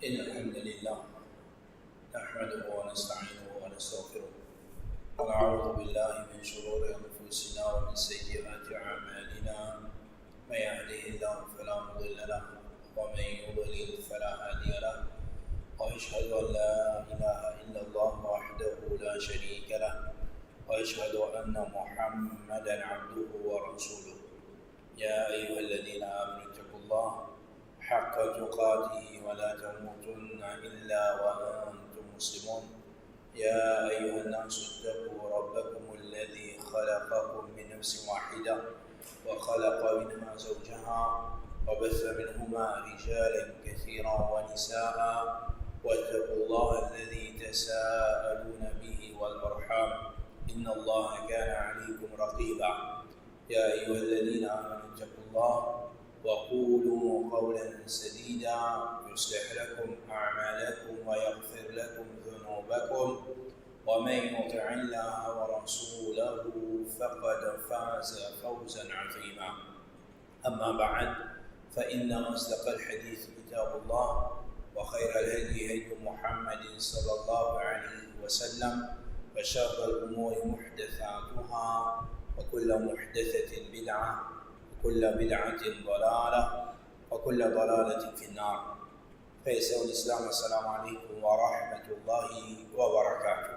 إن الحمد لله نحمده ونستعينه ونستغفره ونعوذ بالله من شرور أنفسنا ومن سيئات أعمالنا من يهده الله فلا مضل له ومن يضلل فلا هادي له وأشهد أن لا إله إلا الله وحده لا شريك له وأشهد أن محمدا عبده ورسوله يا أيها الذين آمنوا اتقوا الله حق تقاته ولا تموتن إلا وأنتم مسلمون يا أيها الناس اتقوا ربكم الذي خلقكم من نفس واحدة وخلق منها زوجها وبث منهما رجالا كثيرا ونساء واتقوا الله الذي تساءلون به والأرحام إن الله كان عليكم رقيبا يا أيها الذين آمنوا اتقوا الله وقولوا قولا سديدا يصلح لكم أعمالكم ويغفر لكم ذنوبكم ومن يطع الله ورسوله فقد فاز فوزا عظيما أما بعد فإن أصدق الحديث كتاب الله وخير الهدي هدي محمد صلى الله عليه وسلم وشر الأمور محدثاتها وكل محدثة بدعة وكل بدعة ضلالة وكل ضلالة في النار. فيسأل الإسلام السلام عليكم ورحمة الله وبركاته.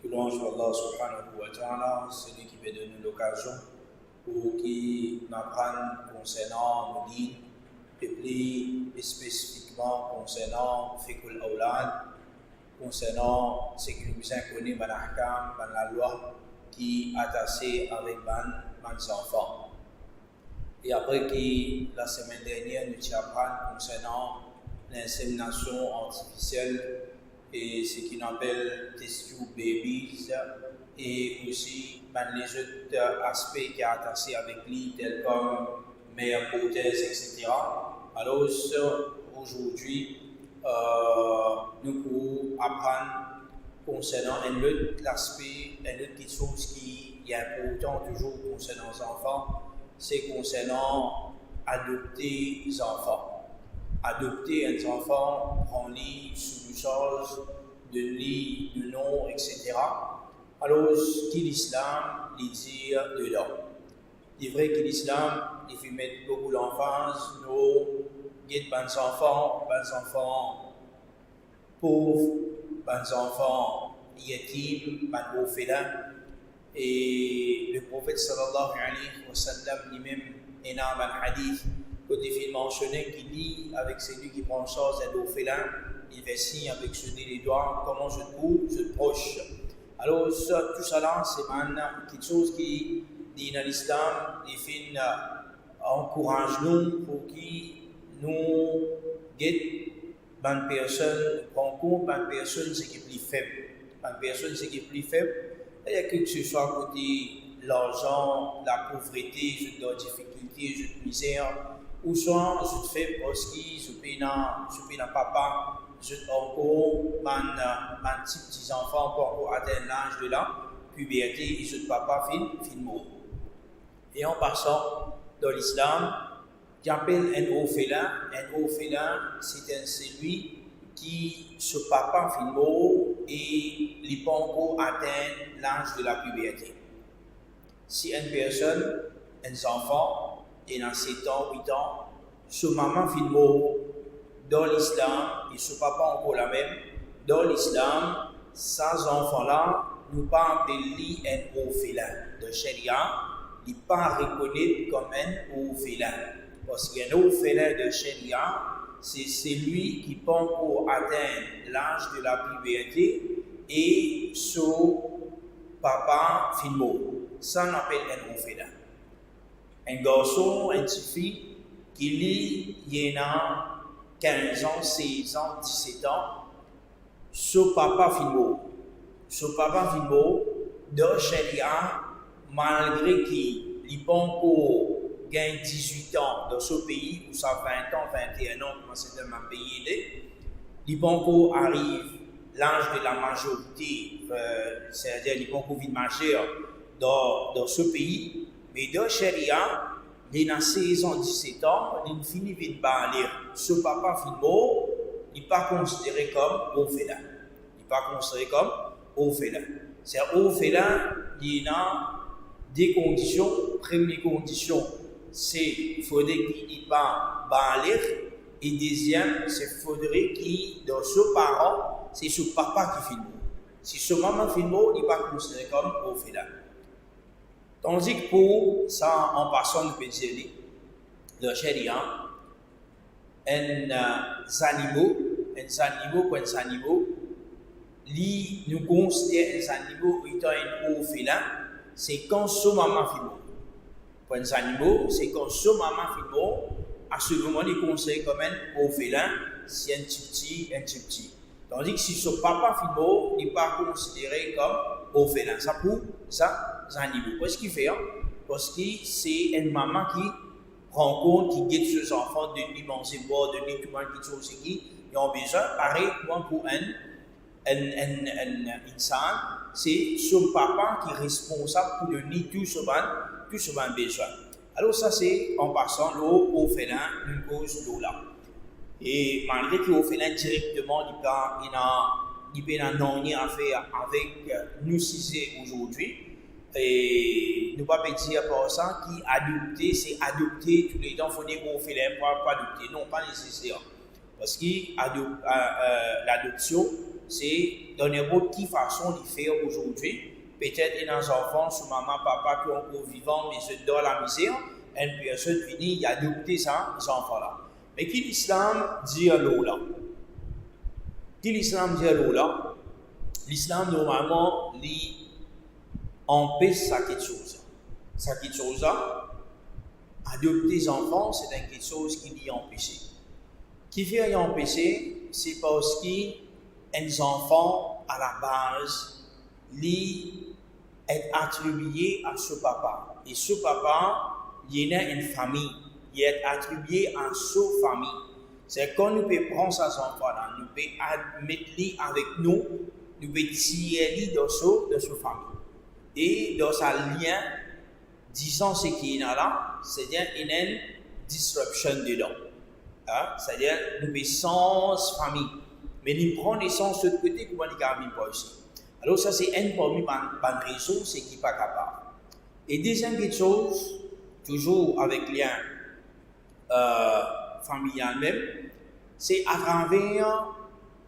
Tout louange à Allah subhanahu wa ta'ala, celui qui veut donner l'occasion pour qui n'apprenne concernant le din, et plus spécifiquement concernant fiqh al-awlad, concernant ce qui nous est connu dans l'ahkam, dans la loi qui est attachée avec les enfants. Et après que la semaine dernière, nous apprenons concernant l'insémination artificielle et ce qu'on appelle test tube babies et aussi les autres aspects qui sont attachés avec lui, tels comme meilleure prothèse, etc. Alors aujourd'hui, nous pouvons apprendre concernant un autre aspect, une autre chose qui est important toujours concernant les enfants, c'est concernant adopter les enfants. Adopter un enfant, prendre-les sous le charge, donner le nom, etc. Alors, ce que l'islam dit dedans. Il est vrai que l'islam, il fait mettre beaucoup d'enfance, nos guides, bons enfants pauvres, bons enfants yatimes, bons orphelins. Et le prophète sallallahu alayhi wa sallam lui-même, il a un hadith que il mentionnait qui dit avec celui qui prend charge d'un orphelin, il fait signe avec celui des doigts, comment je te trouve, je te proche. Alors tout ça là, c'est quelque chose qui dit dans l'islam, il fait encourage nous pour qui nous guette bonne personne, prend compte bonne personne ce qui est plus faible. Bonne personne ce qui est plus faible. Il y a que ce soit côté l'argent, la pauvreté, la difficulté, la misère, ou soit je te fais parce que je paye dans papa, je te encore mes petits enfants pour encore atteindre l'âge de la puberté et je te papa fin mort. Et en passant dans l'islam, j'appelle un orphelin. Un orphelin, c'est celui qui se papa fin mort et il peut encore atteindre l'âge de la puberté. Si une personne, un enfant, il a 7 ans, 8 ans, ce maman fin mort dans l'islam, et ce papa encore la même, dans l'islam, ces enfants-là, nous pas appeler un orphelin de charia, il n'est pas reconnu comme un orphelin. Parce qu'un orphelin de charia, c'est celui qui peut encore atteindre l'âge de la puberté et son papa fin mort. Ça on appelle un orphelin. Un garçon, une petite fille, il a 15 ans, 16 ans, 17 ans, son papa fin mort. Son papa fin mort, dans charia, malgré qu'il peut encore gagne 18 ans dans ce pays, où ça 20 ans, 21 ans, comment c'est dans un pays, il peut encore arrive l'âge de la majorité, c'est-à-dire il peut encore vite majeur dans ce pays, mais dans Sharia, il a 16 ans, 17 ans, il finit vite par aller. Ce papa finit mort, n'est pas considéré comme orphelin. Il n'est pas considéré comme orphelin. C'est orphelin, il y a des conditions. Première condition, c'est qu'il faudrait qu'il n'y ait pas balir. Et deuxième, c'est qu'il faudrait qu'il, dans ce parent, c'est ce papa qui filme. Si ce maman filme, il n'est pas considéré comme orphelin. Tandis que pour ça, en passant, nous pouvons dire, le charia, un animaux, nous considérons les animaux étant un orphelin, c'est quand ce maman filme. Pour les animaux, c'est quand ce maman filme, à ce moment, il est considéré comme un orphelin, c'est un petit. Tandis que si ce papa filme, il n'est pas considéré comme orphelin. Ça pour ça, les animaux. Qu'est-ce qu'il fait? Parce que c'est une maman qui rend compte, qui guide ses enfants, de lui manger, boire, de lui tout le monde qui chose qui ont besoin. Pareil, pour un insan, c'est ce papa qui est responsable pour donner tout ce monde besoin. Alors ça c'est en passant l'orphelin, une cause de là. Et malgré que l'orphelin directement, il n'a rien à faire avec nous si c'est aujourd'hui. Et nous ne pouvons pas dire par ça qu'adopter, c'est adopter tous les temps, il faut des orphelins pour adopter. Non, pas nécessaire. Parce que l'adoption, c'est dans n'importe quelle façon de faire aujourd'hui. Peut-être il y a des enfants, sous maman, papa qui sont encore vivants, mais ils sont dans la misère. Une personne finit d'adopter ça, ces enfants-là. Mais qui l'islam dit à l'Ola? L'islam, normalement, il empêche ça quelque chose. Ça quelque chose, adopter des enfants, c'est quelque chose qui est empêché. Qui fait empêcher, c'est parce que les enfants, à la base, est attribué à ce papa. Et ce papa, il y a une famille. Il est attribué à sa famille. C'est quand nous pouvons prendre ces enfants-là, nous pouvons mettre-les avec nous, nous pouvons tirer dans sa famille. Et dans sa lien, disons ce qu'il y a là, c'est-à-dire qu'il y a une disruption dedans. C'est-à-dire nous pouvons sans famille. Mais nous prenons naissance de l'autre côté, comment nous ne pas aussi. Alors ça c'est une parmi les raisons, c'est qu'il n'est pas capable. Et deuxième chose, toujours avec lien familial même, c'est à travers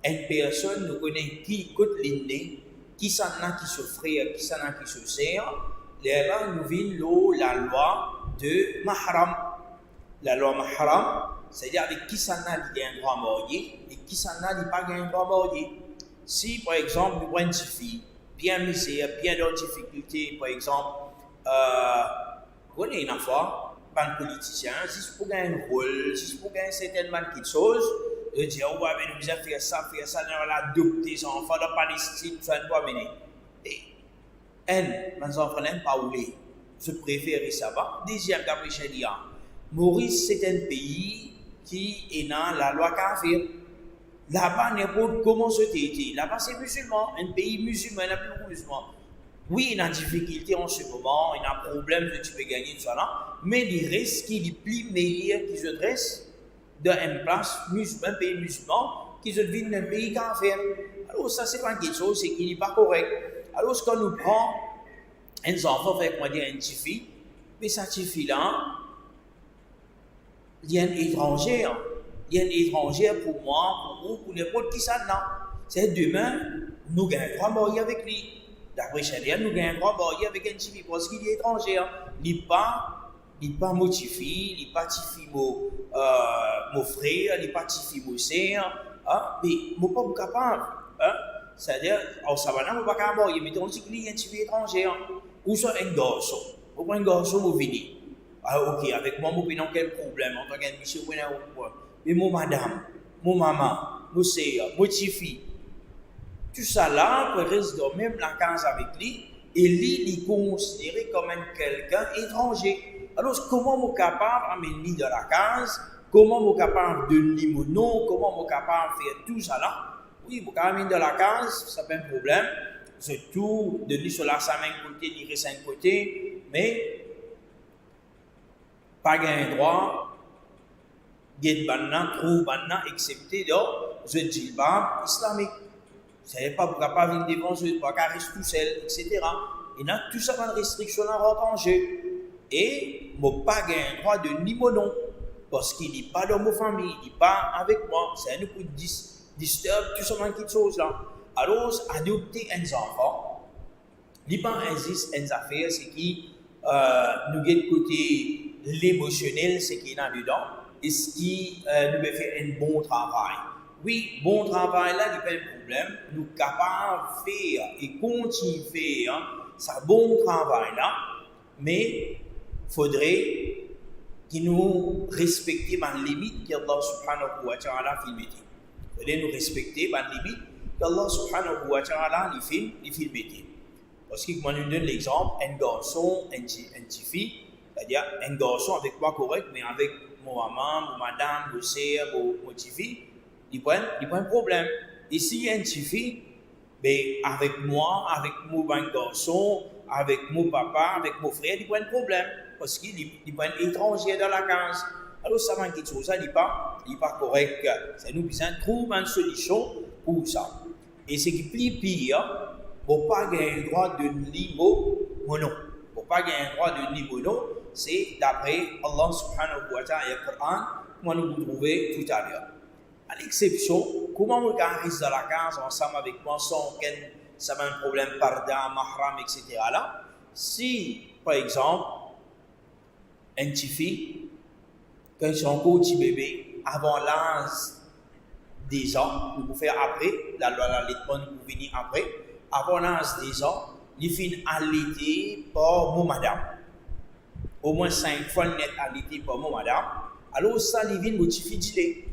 une personne, nous connaissons qui écoute l'idée, qui s'en a qui se frère, qui s'en a qui se sert, là nous vient la loi de Mahram. La loi Mahram, c'est-à-dire avec qui s'en a il y a un droit marié et qui s'en a il n'y a pas un droit marié. Si par exemple nous prenons une fille, bien misère, bien dans difficulté, par exemple, on est une affaire, pas un politicien, si c'est pour gagner un rôle, si c'est pour gagner certainement quelque chose, de dire, ouais, mais nous avons fait ça, nous avons adopté son enfant dans la Palestine, ça ne doit mener. Et, mes enfants n'aiment pas rouler. Je préfère ça. Deuxième, d'après Sharia, Maurice, c'est un pays qui est dans la loi kafir. Là-bas, n'importe comment c'était. Là-bas, c'est musulman, un pays musulman, il n'y a plus de musulmans. Oui, il y a des difficultés en ce moment, il y a un problème que tu peux gagner, tout ça là, mais il reste qu'il est plus meilleur qui se dresse dans une place musulmane, un pays musulman, qui se devine un pays kafir. Alors, ça, c'est pas quelque chose, c'est qu'il n'est pas correct. Alors, quand nous prenons un enfant, avec moi dire une petite fille, mais cette petite fille-là, il y a une étrangère. Il y a une étrangère pour moi, pour vous, pour n'importe qui ça là. C'est demain, nous gagnons un droit marié avec lui. D'après Sharia, nous gagnons un droit marié avec un petit parce qu'il est étranger. Il n'est pas mon petit fille, il n'est pas petit fille mon frère, il n'est pas petit fille mon sœur. Mais je ne suis pas capable. C'est-à-dire, en savant, je ne suis pas capable marier, mais on dit qu'il est un petit fille étranger. Ou soit un garçon. Pourquoi un garçon vous venez? Ok, avec moi, je n'ai aucun problème. En tant qu'un monsieur, je n'ai aucun problème. Mais mon madame, mon maman, mon sœur, mon petit fille, tout ça là, peut rester dans même la case avec lui, et lui, il est considéré comme quelqu'un étranger. Alors, comment je suis capable d'amener lui dans la case? Comment je suis capable de donner mon nom? Comment je suis capable de faire tout ça là? Oui, je suis capable dans la case, ça pas un problème. C'est tout, de lui sur la sa main côté, il reste un côté, mais pas un droit get banna, trop banna, excepté dans le djilbab islamique. C'est pas capable de défense, pas qu'à rester tout seul, etc. Et là, tout ça, une restriction à rentre en jeu. Et, je n'ai pas le droit de ni mon nom. Parce qu'il n'est pas dans ma famille, il n'est pas avec moi. C'est un peu disturb tout ça, quelque chose là. Alors, adopter un enfant, il n'y a pas une affaire, c'est qui nous de côté l'émotionnel, c'est qui est là dedans, et ce qui nous fait un bon travail. Oui, bon travail là, il n'y a pas de problème. Nous sommes capables de faire et continuer de faire ce bon travail là, mais il faudrait que nous respections les limites qu'Allah subhanahu wa ta'ala a mis. Il faudrait nous respecter les limites qu'Allah subhanahu wa ta'ala a mis. Parce que moi, je donne l'exemple, un garçon, une petite fille, c'est-à-dire un garçon avec moi correct, mais avec mon maman, mon madame, mon sœur, mon petite fille, il n'y a pas un problème. Et si une petite fille, ben, avec moi, avec mon garçon, avec mon papa, avec mon frère, il n'y a pas un problème. Parce qu'il n'est pas un étranger dans la case. Alors, ça va quelque chose, il n'est pas correct. Ça nous besoin de trouver une solution pour ça. Et ce qui est plus pire, pour pas gagner le droit de limo mono. Pour pas gagner le droit de limo mono, c'est d'après Allah subhanahu wa ta'ala et le Coran, comment nous vous trouvez tout à l'heure. À l'exception, comment on reste dans la case ensemble avec moi sans qu'un ça a un problème parda, mahram, etc. Là, si, par exemple, un petit fille, quand ils sont encore petit bébé, avant l'âge des ans, nous pouvons faire après, la loi l'allaitement nous pouvons venir après, avant l'âge des ans, il finit allaité par mon madame. Au moins 5 fois net allaité par mon madame. Alors ça, il vient motiver d'y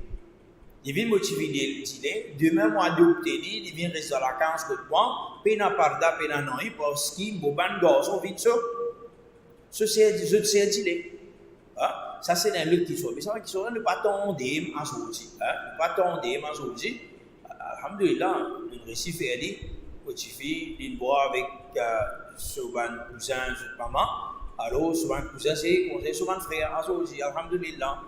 il vient motiver d'y demain, moi, adopter, il vient rester dans la case de moi, pena parda, pena non, parce qu'il mon ban garçon vite ça. Ce c'est d'y ça c'est un autre qui soit. Mais ça va qui soit, ne pas tendre à aujourd'hui. Ne pas tendre à aujourd'hui. Alhamdulillah, nous réussi faire des motiver, il boit avec son cousin, son maman. Alors, souvent cousin, c'est souvent frère, à aujourd'hui. Alhamdulillah.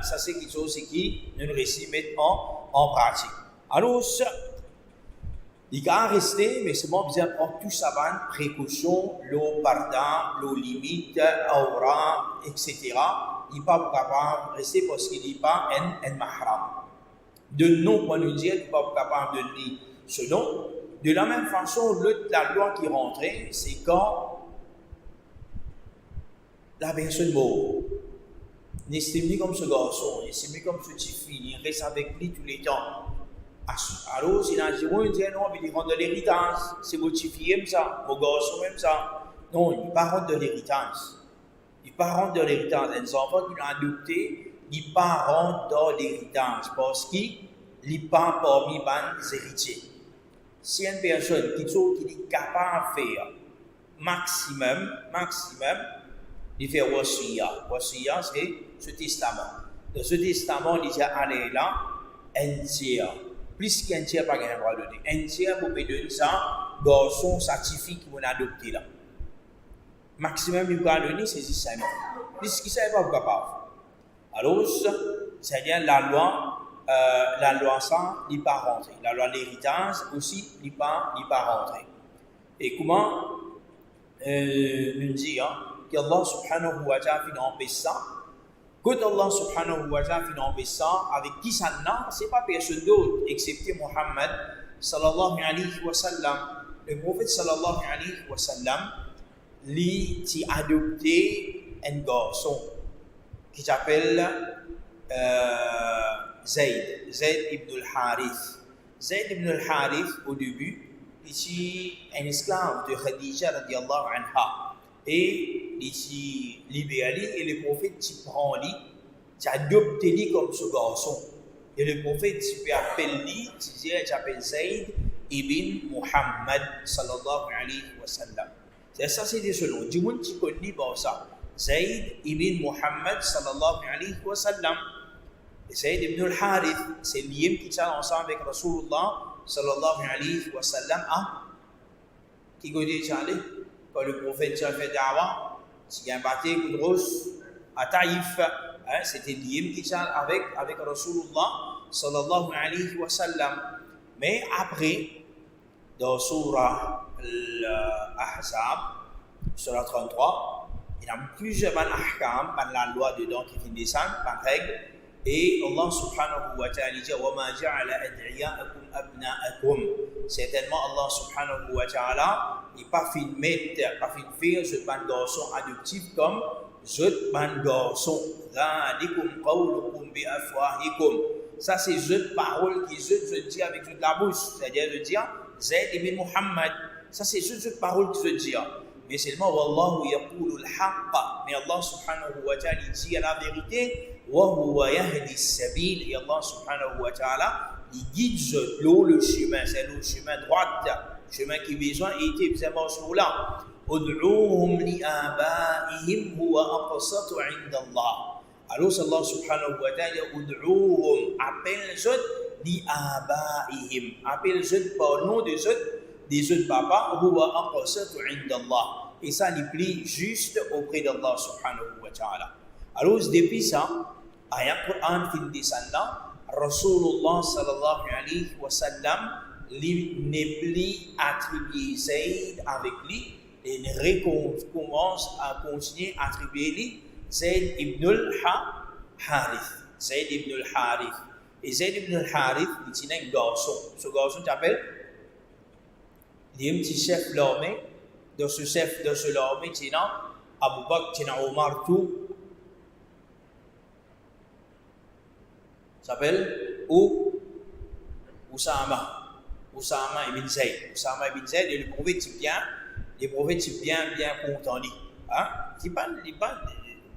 Ça c'est quelque chose qui nous réussit mettre en pratique. Alors, il va rester, mais c'est bon, bien prendre tout ça, précaution, l'eau pardon, l'eau limite, aura, etc. Il n'est pas capable de rester parce qu'il n'est pas un mahram. De non, on nous dit, il n'est pas capable de dire ce nom. De la même façon, la loi qui rentrait, c'est quand la personne mort. N'estime comme ce garçon, n'estime comme ce petit fille, il reste avec lui tous les temps. Alors, si la dit, il dit non, il rentre de l'héritage. C'est votre petit fille aime ça, vos garçons aiment ça. Non, il ne pas rendre de l'héritage. Il ne pas rendre de l'héritage. Les enfants qu'il a adoptés, il ne pas rendre de l'héritage parce qu'il n'est pas parmi les héritiers. Si une personne qui est capable de faire maximum, il fait wasiya. Wasiya, c'est ce testament. Dans ce testament, il dit allez là, un tiers. Plus qu'un tiers, pas qu'un droit de donner. Un tiers, vous pouvez donner ça, garçon certifié qui vous a adopté là. Maximum, il va donner, c'est 6 mois. Plus qu'il ne savent pas, vous capable. Alors, c'est-à-dire la loi ça, il n'est pas rentré. La loi de l'héritage aussi, il n'est pas rentré. Et comment nous dire qu'Allah subhanahu wa ta'ala finit ça? Quand Allah subhanahu wa ta'ala finit ça, avec qui ça n'a, ce n'est pas personne d'autre, excepté Muhammad sallallahu alayhi wa sallam. Le prophète sallallahu alayhi wa sallam, lui, a adopté un garçon qui s'appelle Zayd ibn al-Harith. Zayd ibn al-Harith, au début, il était un esclave de Khadija radiallahu anha. Et il s'est libéré et le prophète s'y prend lui, s'y adopte lui comme ce garçon. Et le prophète s'y appelle lui, il s'appelle Zayd ibn Muhammad sallallahu alayhi wa sallam. C'est ça, c'est des selon. Du monde qui connaît pour ça. Zayd ibn Muhammad sallallahu alayhi wa sallam. Et Zayd ibn al-Harith, c'est lié qui est ensemble avec Rasulullah sallallahu alayhi wa sallam. Qui connaît ça? Quand le prophète a fait da'wah, il y a un bâti Koudros à Taïf, C'était lié avec Rasulullah sallallahu alayhi wa sallam. Mais après, dans Surah Al-Ahzab, Surah 33, il y a plusieurs ahkam, la loi dedans qui finit descendre, par règle. Et Allah subhanahu wa ta'ala dit وَمَا جَعَلَ أَدْعِيَاءَكُمْ أَبْنَاءَكُمْ. Certainement, Allah subhanahu wa ta'ala n'est pas fait mettre, pas fait faire ce ban garçon adoptif comme ce ban garçon. ذَلِكُمْ قَوْلُكُمْ بِأَفْوَاهِكُمْ. Ça, c'est cette parole qui se dit avec toute la bouche, c'est-à-dire de dire Zayd ibn Muhammad. Ça, c'est cette parole qui se dit. Mais seulement, Wallahu yaqulu al-haqqa. Mais Allah subhanahu wa ta'ala dit la vérité. Wa huwa yahdi as-sabil. Et Allah subhanahu wa ta'ala, il guide le chemin. C'est le chemin droit. Le chemin qui a besoin d'être bizarrement sur là. Ud'uuhum li abaihim huwa aqsatu 'inda Allah. Alors, Allah subhanahu wa ta'ala, Ud'uuhum, appelle-les li abaihim. Appelle-les par nom des autres papas, huwa aqsatu 'inda Allah. Et ça, il plie juste auprès d'Allah subhanahu wa ta'ala. Alors, depuis ça, ayat Quran fin descendant, Rasulullah sallallahu alayhi wa sallam n'est plus attribué Zayd avec lui et commence à continuer à attribuer lui Zayd ibn al-Harith. Zayd ibn al-Harith. Et Zayd ibn al-Harith, il est un garçon. Ce garçon s'appelle, il est un petit chef de l'armée. Dans ce chef de l'armée, il y a Abu Bakr, il y a Omar, tout. S'appelle Usama ibn Zayd. Usama ibn Zayd est le prophète bien content. Hein?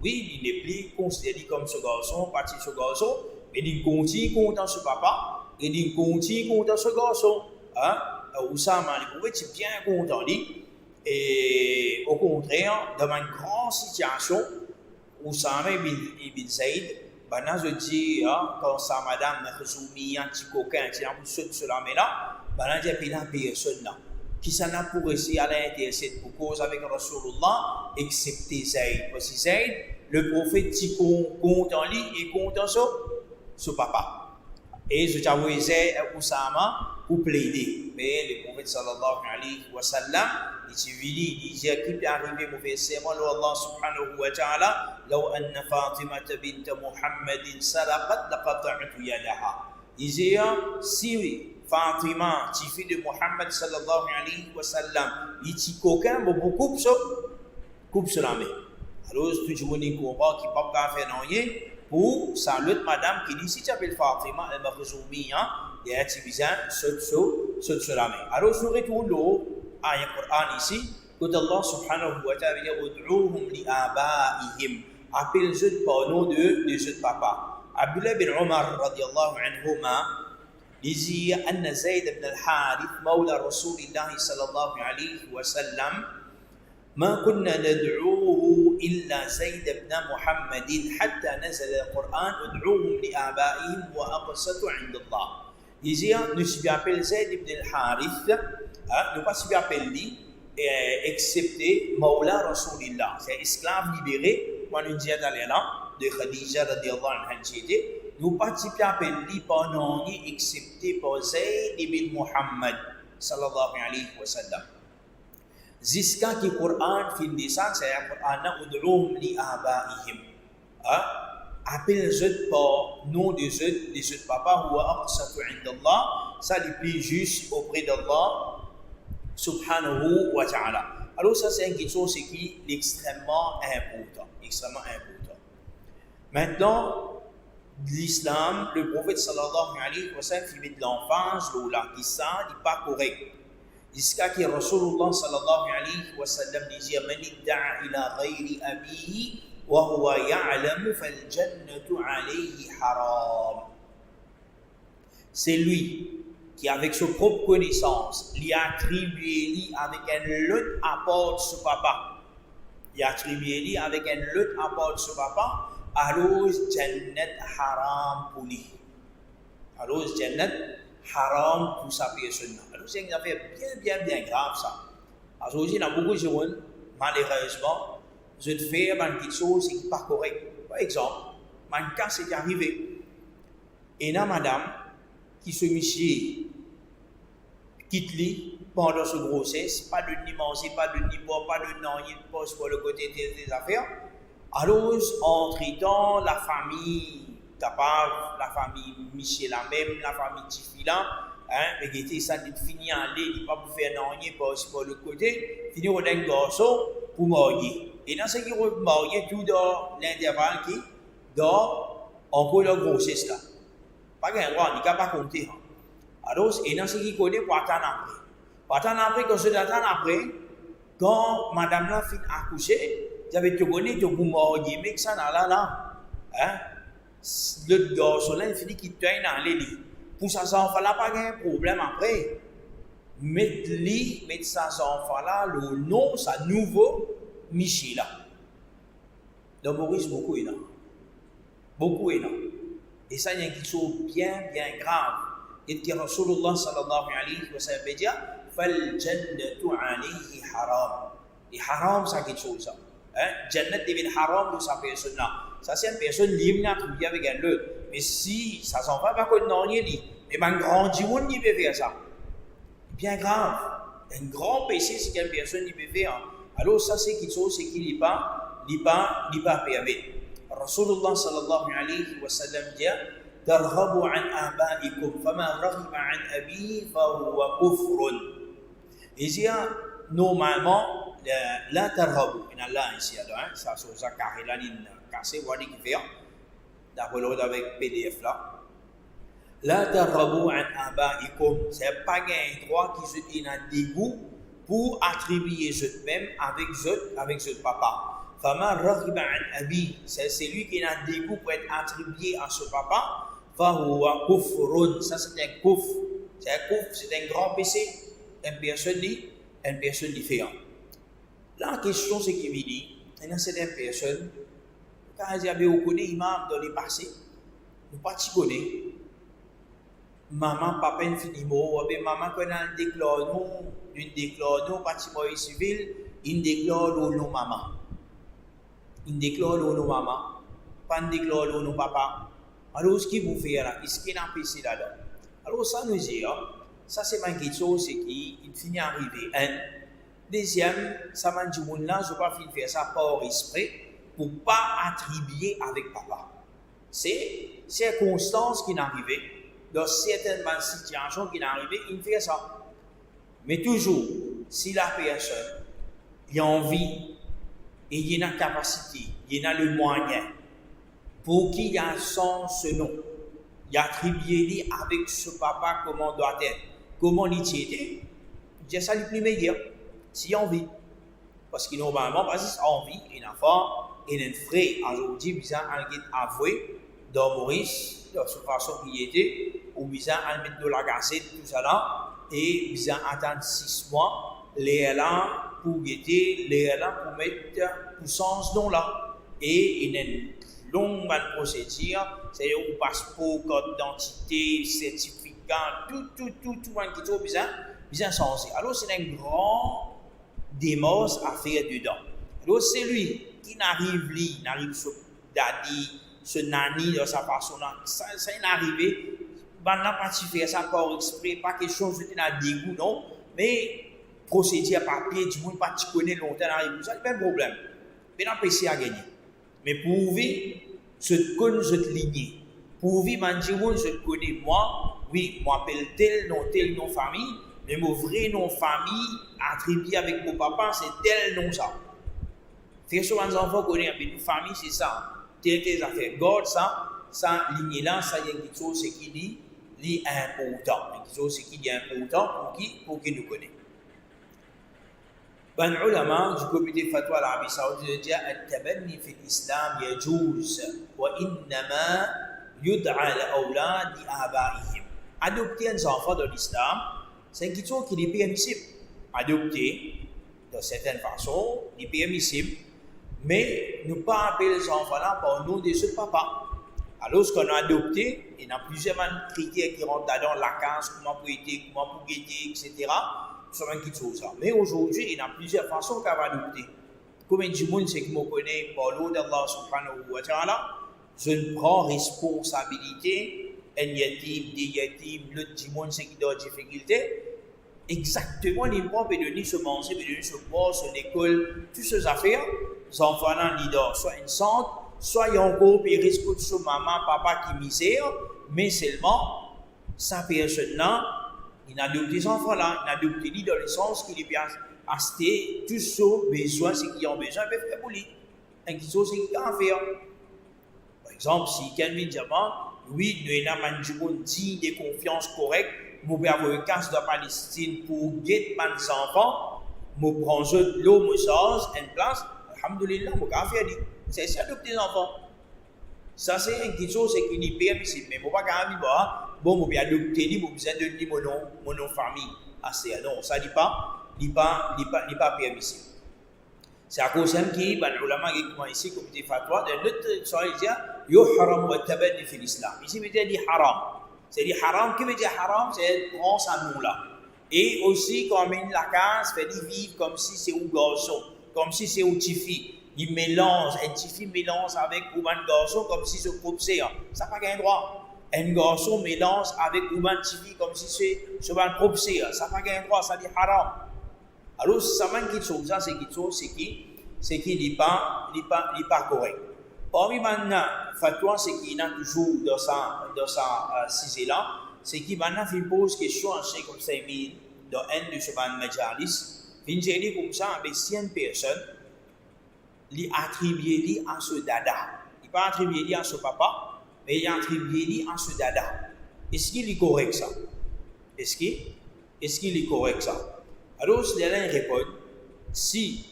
Oui, il n'est plus considéré comme ce garçon, parti ce garçon, mais il continue content ce papa, et il continue content ce garçon. Hein? Usama, le prophète bien content. Et au contraire, dans une grande situation, Usama ibn Zayd, je dis, quand sa madame Khouzoumi, un petit coquin, qui a un sur la main là, il y a personne là. Qui s'en a pour essayer à l'intercéder pour cause avec Rasulullah, excepté Zayd. Parce que Zayd, le prophète, qui compte en lui et compte en son papa. Et je t'avoue, Zayd et Oussama pour plaider. Mais le prophète sallallahu alayhi wa sallam, il disait qu'il peut arriver au verset, Allah subhanahu wa ta'ala, لو أن فاطمة بنت محمد سرقت لقطعت يدها. Il disait, si Fatima, fille de Muhammad sallallahu alayhi wa sallam, il dit qu'aucun beaucoup coupe sur la main. Alors, tout le monde comprend qu'il ne peut pas faire rien pour saluer madame qui dit si tu appelles Fatima, elle m'a résumé, il y a un petit bizarre sur la main. Alors, je retourne à l'ayat Coran ici, quand Allah subhanahu wa ta'ala dit Ud'uuhum li abaihim. Appelle-les par nom de autres papas. Abdullah bin Omar radiallahu anhuma disait أن زيد بن الحارث مولى رسول الله صلى الله عليه وسلم ما كنا ندعوه إلا زيد بن محمد حتى نزل القرآن ادعوهم لآبائهم وأقسط عند الله. disait nous s'y appelle Zayd ibn al-Harith, nous pas s'y appelle lui excepté Mawla Rasulillah, c'est esclave libéré. Quand on dit d'aller là, de Khadija radiallahu anha, nous participons à lui pendant excepté par Zayd ibn Muhammad sallallahu alayhi wa sallam. Jusqu'à que le Coran finit ça, c'est le Coran Ud'uuhum li abaihim. Appelle-les par nom des autres papas ou aqsatu 'inda Allah, ça les plus juste auprès d'Allah subhanahu wa ta'ala. Alors ça c'est quelque chose qui est extrêmement important. Maintenant, l'islam, le prophète sallallahu alayhi wa sallam, il met de l'emphase là, qui ça n'est pas correct. Jusqu'à que Rasulullah sallallahu alayhi wa sallam disait Man idda'a ila ghayri abihi wa huwa ya'lamu fal jannatu alayhi haram. C'est lui qui, avec sa propre connaissance, lui a attribué avec un autre apport de son papa. Il a attribué avec un autre apport de son papa. Alors, Jannat haram pour lui. Alors, Jannat haram pour sa personne. Alors, c'est une affaire bien grave ça. Alors, aujourd'hui, il y a beaucoup de gens, malheureusement, je fais quelque chose qui n'est pas correct. Par exemple, un cas c'est arrivé. Et là, madame, qui se monsieur, quitte lui pendant ce grossesse, pas de ni manger, pas de ni boire, pas de non, il pose pour le côté des affaires. Alors, entre-temps, la famille capable, la famille Michel la même, la famille Tifila, mais qui était ça, il finit en aller, il ne pas pour faire non, il pose pour le côté, finit au d'un garçon pour marier. Et dans ce qui est marié, tout dans l'intervalle qui, dans encore la grossesse là. Pas qu'un droit, il ne peut pas compter. Alors, et dans ce qui connaît pour attendre après. Pour attendre après, quand je attends après, quand madame là finit accoucher, j'avais te connais, tu peux marier, mais ça là. Hein? Le garçon là, il finit qu'il tourne dans les lits. Pour ça, ça enfant là, pas de problème après. Mettre ça enfant là, le nom, ça nouveau, Michel là. Donc, Maurice, beaucoup est là. Beaucoup est là. Et ça, il y a quelque chose bien grave. Et que Rasulullah sallallahu alayhi wa sallam dit, fal jannatu alayhi haram. Et haram, c'est quelque chose ça. Jannat devient haram pour sa personne là. Ça, c'est une personne libre à trouver avec un autre. Mais si ça s'en va pas comme non, il dit, mais un grand diable qui peut faire ça. Bien grave. Un grand péché, c'est qu'une personne qui peut faire. Alors, ça, c'est quelque chose qui n'est pas permis. Rasulullah sallallahu alayhi wa sallam dit, ترغبوا عن آبائكم فما رغب عن أبيه فهو كفر. Ici, normalement, la targhabu, il y a là ici, ça c'est ça carré là, il cassé, voilà qui fait, d'après l'autre avec PDF là. La targhabu an abaikum, c'est pas un droit qui se dit un dégoût pour attribuer ce même avec ce papa. Fama raghiba an abi, c'est celui qui a un dégoût pour être attribué à ce papa. Fahuwa kufrun, ça c'est un kufr. C'est un kufr, c'est un grand péché. Une personne différente. La question c'est qu'il me dit, il y a certaines personnes, quand il y avait beaucoup d'imams dans le passé, nous ne connaissons pas. Maman, papa, une fille, ou bien maman, quand elle déclare nous, bâtiment civil, il déclare nous maman. Il déclare nous maman, pas il déclare nous papa. Alors, ce qu'il vous fait là, est-ce qu'il y a un péché là-dedans? Alors, ça nous dit, ça c'est ma question, c'est qu'il finit à arriver. Un. Deuxième, ça m'a dit, là, je ne vais pas faire ça par esprit pour ne pas attribuer avec papa. C'est circonstances qui n'arrivent, dans certaines situations qui n'arrivent, il fait ça. Mais toujours, si la personne a envie, et il a la capacité, il a le moyen, pour qu'il y a ce nom, il a attribué avec ce papa comment doit être, comment il était, c'est ça le plus meilleur, si envie. Parce que normalement, parce qu'il a envie, il a fort, il a un frère, aujourd'hui, bizarre, il a avoué dans Maurice, de cette façon qu'il était, ou bizarre, il met de la gazette, tout ça là, et bizarre, attendre 6 mois, les là pour guetter, les là pour mettre pour sens nom là, et il y a une longue procédure, c'est-à-dire au passeport, code d'identité, certificat, tout un qui est bien sensé. Alors c'est un grand démarche à faire dedans. Alors c'est lui qui n'arrive ce daddy, ce nani de sa façon là, ça est arrivé, ben n'a pas faire ça par exprès, pas quelque chose de dégoût non, mais procédure papier, du monde pas tu connais longtemps arrive, ça pas de problème. Mais n'a pas essayé à gagner. Mais pour vivre, je connais cette lignée. Pour vivre, je connais moi, oui, moi appelle tel nom famille, mais mon vrai nom famille attribué avec mon papa, c'est tel nom ça. Très souvent, les enfants connaissent, mais nos familles, c'est ça. Tes affaires. Garde ça lignée là, ça y est quelque chose qui est important. Quelque chose qui est important pour qui nous connaît. Ben ulama du comité fatwa à l'Arabie Saoudite dit التبني في الإسلام يجوز وإنما يدعى لأولاد آبائهم. Adopter un enfant dans l'islam, c'est quelque chose qui est permissible. Adopter, de certaines façons, est permissible, mais ne pas appeler les enfants là par le nom de ce papa. Alors, ce qu'on a adopté, il y a plusieurs critères qui rentrent dans la case, comment pour aider, comment pour guetter, etc. C'est une petite chose. Mais aujourd'hui, il y a plusieurs façons qu'on va adopter. Comme du monde, c'est que je connais par l'eau d'Allah subhanahu wa ta'ala, je prends responsabilité, un yatim, des yatims, l'autre du monde, c'est qui doit difficulté. Exactement, les parents peuvent donner ce manger, peuvent donner ce boire, son école, toutes ces affaires. Les enfants, ils doivent soit une centre, soit ils ont encore ils risquent de son maman, papa qui misère, mais seulement, sa personne-là, il a adopté des enfants-là, il a adopté dans le sens qu'il est bien acheté tout ce besoin, c'est qu'ils ont besoin, ils peuvent faire pour lui. Et qu'ils ont ce qu'ils ont faire. Par exemple, si quelqu'un dit, oui, nous avons un digne de confiance correcte, je vais avoir une casse de Palestine pour guetter mes enfants, je prends l'eau, je change une place, alhamdoulilah, je vais faire. C'est ça, adopter des enfants. Ça, c'est une chose qui est permissible. Mais je ne vais pas faire bon, je vais adopter, je vais besoin de mon famille. Non, ça ne dit pas, pas permissible. C'est à cause de qui, les ulama qui ici, comme des fatwas, dans notre soirée, il dit yuhram wa tabaddi fil islam. Ici, il dit haram. C'est-à-dire haram, qui veut dire haram, c'est prendre ça nous là. Et aussi, comme il la case, fait vivre comme si c'est un garçon, comme si c'est une petite fille. Il mélange, un petit fille mélange avec un garçon comme si c'est propsé. Ça n'a pas qu'un droit. Un garçon mélange avec une petite fille comme si c'est un propsé. Ça n'a pas qu'un droit, ça dit haram. Alors, ça m'a dit chose, ça c'est quelque chose, c'est qu'il n'est pas correct. Parmi maintenant, fatwa, c'est qu'il y a toujours dans sa cisée-là, c'est qu'il maintenant fait pose question à Cheikh Al-Saymin dans un de ce ban majalis, il dit comme ça, avec 100 personnes, il attribue à ce dada. Il n'est pas attribué à ce papa, mais il attribue à ce dada. Est-ce qu'il est correct ça? Est-ce qu'il est correct ça? Alors, si l'élève répond, si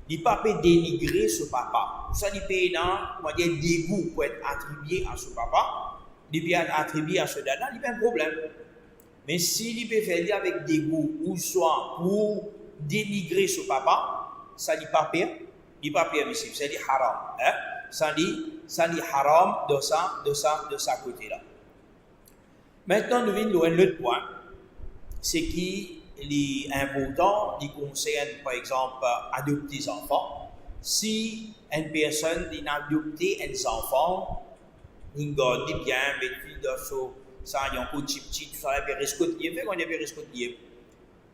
il ne peut pas dénigrer ce papa, ça il peut dans dégoût pour être attribué à ce papa, il peut être attribué à ce dada, il n'y a pas de problème. Mais s'il peut faire avec dégoût ou soit pour dénigrer ce papa, ça n'est pas permissible, ça dit haram. Hein? Ça dit haram de sa côté-là. Maintenant, nous venons à un autre point, c'est qui est important, qui concerne par exemple adopter des enfants. Si une personne a adopté un enfant, il garde bien, mais puis ça, il y a un petit, tout ça, il y a riscotier, fait qu'on a riscotier.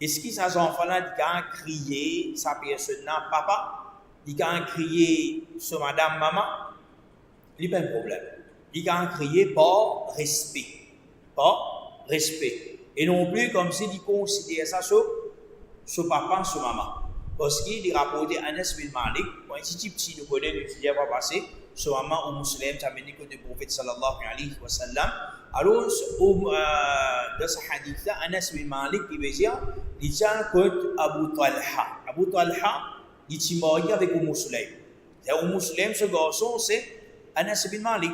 Est-ce que ces enfants-là, ils ont crié sa personne-là, papa, ils ont crié sur madame, maman, il n'y a pas de problème. Ils ont crié par respect. Par respect. Et non plus comme s'il considère ça sur papa, sur maman. Parce qu'il a rapporté Anas bin Malik, quand il était petit, nous connaissons le sujet va passer, sur maman ou musulman, ça veut dire que le prophète sallallahu alayhi wa sallam. Alors, dans ce hadith-là, Anas bin Malik, il veut dire, il dit que Abu Talha. Abu Talha, il est marié avec un musulman. Un musulman, ce garçon, c'est Anas bin Malik.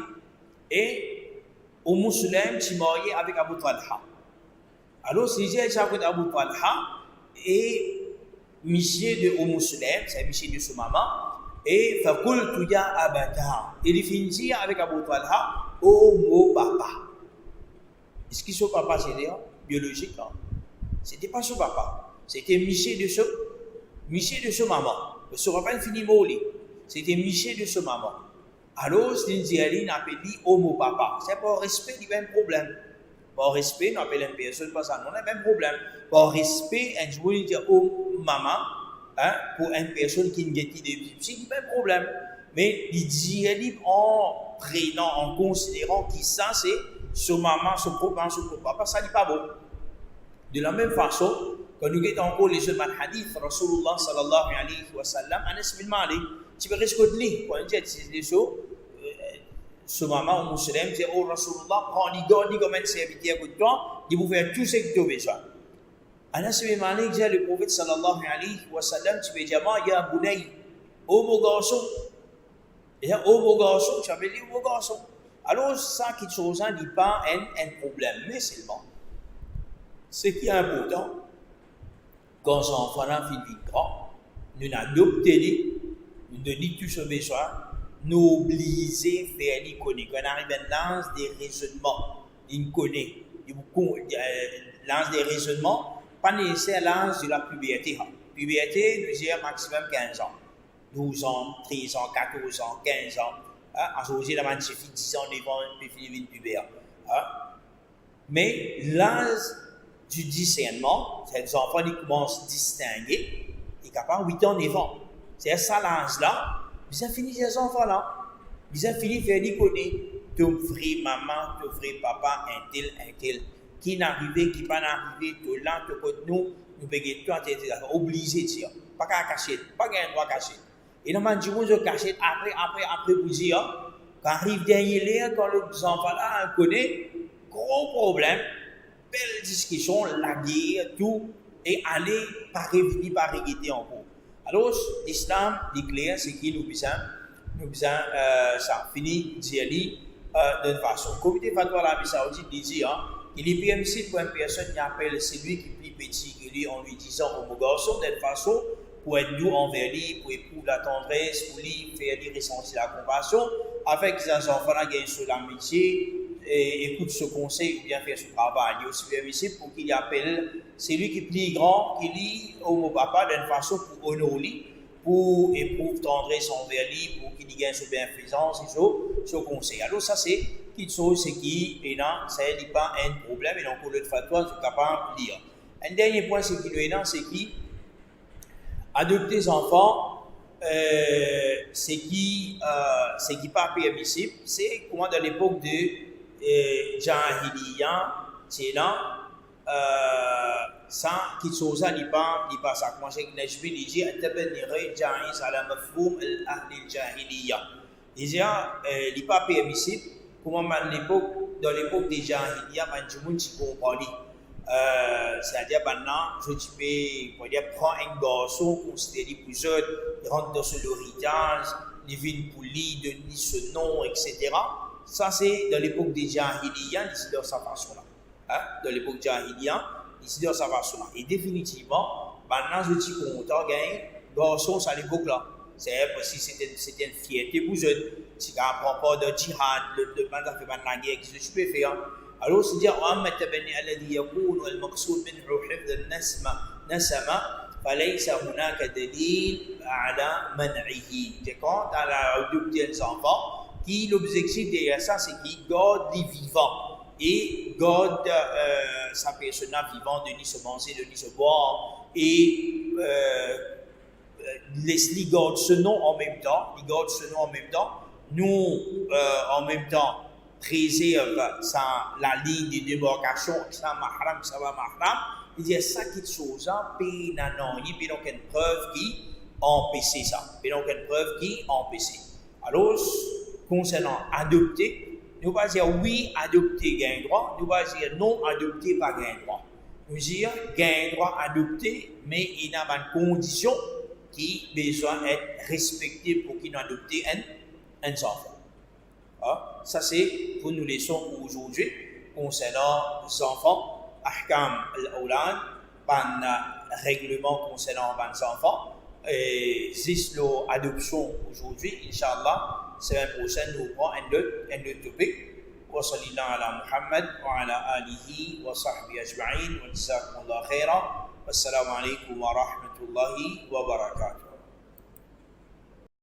Et un musulman, il est marié avec Abu Talha. Alors, si j'ai déjà avec Abu Talha et monsieur de musulman, c'est monsieur de sa maman, et fakultu ya abata. Il finit avec Abu Talha, oh mon papa. Est-ce que son papa c'était biologique? C'était pas son papa, c'était monsieur de sa maman. Son papa il finit mort. C'était monsieur de sa maman. Alors, si il n'a pas dit oh mon papa, c'est pour respect, il y a un problème. Par respect, nous appelons une personne pas ça, on a même problème. Par respect, un jour, il dit oh maman, hein, pour une personne qui n'est pas de c'est il y a un problème. Mais il dit en prenant, en considérant que ça c'est son maman, son papa, ça n'est pas bon. De la même façon, quand nous avons encore les autres hadiths, Rasulullah sallallahu alayhi wa sallam, Anas bin Malik, tu peux risquer de lire, quand il dit des choses. Ce maman, au musulman, dit oh Rasulullah, prends les gars, dis comment c'est habité à côté de toi, il vous faire tout ce que tu as besoin. Anas bin Malik dit le prophète sallallahu alayhi wa sallam, tu peux dire, ya bunay, oh mon garçon, et oh mon garçon, tu appelles oh mon garçon. Alors, ça, quelque chose, n'est pas un problème, mais seulement, ce qui est important, quand son enfant finit grand, nous l'adoptons, nous donnons tout ce besoin, nous obliger à faire les connaître. Quand on arrive à l'âge des raisonnements, il connaît. L'âge des raisonnements, pas nécessaire l'âge de la puberté. Puberté, nous disons maximum 15 ans. 12 ans, 13 ans, 14 ans, 15 ans. Aujourd'hui, la man fait 10 ans devant, puis finit une pubère. Mais l'âge du discernement, c'est les enfants qui commencent à distinguer, ils sont capables 8 ans devant. C'est ça l'âge-là, ils ont fini ces enfants-là. Ils ont fini de faire des connaître ton vrai maman, ton vrai papa, un tel. Qui n'est arrivé, qui n'est pas arrivé, tout là, tout côté nous payons tout, obligé de dire. Pas qu'à cacher, pas qu'à droit cacher. Et nous avons dit, vous cacher après, pour dire, quand arrive dernier l'air, quand les enfants-là connaissent, gros problème, belle discussion, la guerre, tout, et aller par revenir, par régiter en cours. Alors, l'islam dit clair, c'est qu'il nous besoin, ça finit, dire, d'une façon. Le comité fatwa de l'Arabie Saoudite dit, il est permissible pour une personne qui appelle celui qui est plus petit que lui en lui disant au garçon, d'une façon, pour être doux envers lui, pour éprouver la tendresse, pour lui faire lui ressentir la compassion, avec les enfants-là gagnent sur l'amitié, et écoute ce conseil ou bien faire ce travail. Il est aussi permissible pour qu'il appelle celui qui est plus grand, qui lit au papa d'une façon pour honorer lui, pour éprouver tendresse envers lui, pour qu'il gagne sur bienfaisance et ce conseil. Alors ça c'est quelque chose qui est là, ça n'est pas un problème, et donc pour le fatwa, tu es capable de lire. Un dernier point, c'est qui est là, c'est qui adopter des enfants, c'est qui pas permissible. C'est comment dans l'époque de Jahiliya, c'est là, ça, quelque chose là, n'est pas ça. Comment c'est que Najmi dit, Atabanirai Jahiz ala mafhoum al-ahli al-Jahiliya. Il dit, n'est pas permissible. Comment dans l'époque des Jahiliya, tout le monde s'y comprend. C'est-à-dire maintenant, je peux prendre un garçon, considérer plus autre, il rentre dans son héritage, il vient pour lui, donner ce nom, etc. Ça, c'est dans l'époque des Jahiliya, ici dans sa façon-là. Dans l'époque Jahiliya, ici dans sa façon-là. Et définitivement, maintenant, je dis qu'on a gagné garçon à l'époque-là. C'est parce que c'était une fierté pour eux. Si on ne prend pas de djihad, le bande a fait la guerre, qu'est-ce que tu peux faire? Alors, c'est-à-dire, وأما التبني الذي يكون المقصود منه حفظ النسمة فليس هناك دليل على منعه. C'est quand on a adopté les enfants, qui l'objectif derrière ça, c'est qu'il garde les vivants et garde sa personne vivante, de ni se manger, de ni se boire, et les garde ce nom en même temps, nous en même temps préserve la ligne de démarcation, ça mahram, ça va mahram. Il dit ça quelque chose, puis non, il y a une preuve qui empêche ça. Il y a une preuve qui empêche. Alors, concernant adopter, nous ne pas dire oui, adopter gain droit, nous ne pas dire non, adopter pas gain droit. Nous dire gain droit adopter, mais il y a une condition qui besoin d'être respectée pour qu'il ait adopté un enfant. Ça c'est pour nous laissons pour aujourd'hui concernant les enfants, ahkam al-awlad, règlement concernant les enfants, et l'adoption aujourd'hui, Inch'Allah, semaine prochaine nous prend un autre topic. Wa sallallahu ala Muhammad wa ala alihi wa sahbihi ajma'in wa jazakumullahu khairan. Wassalamu alaikum wa rahmatullahi wa barakatuh.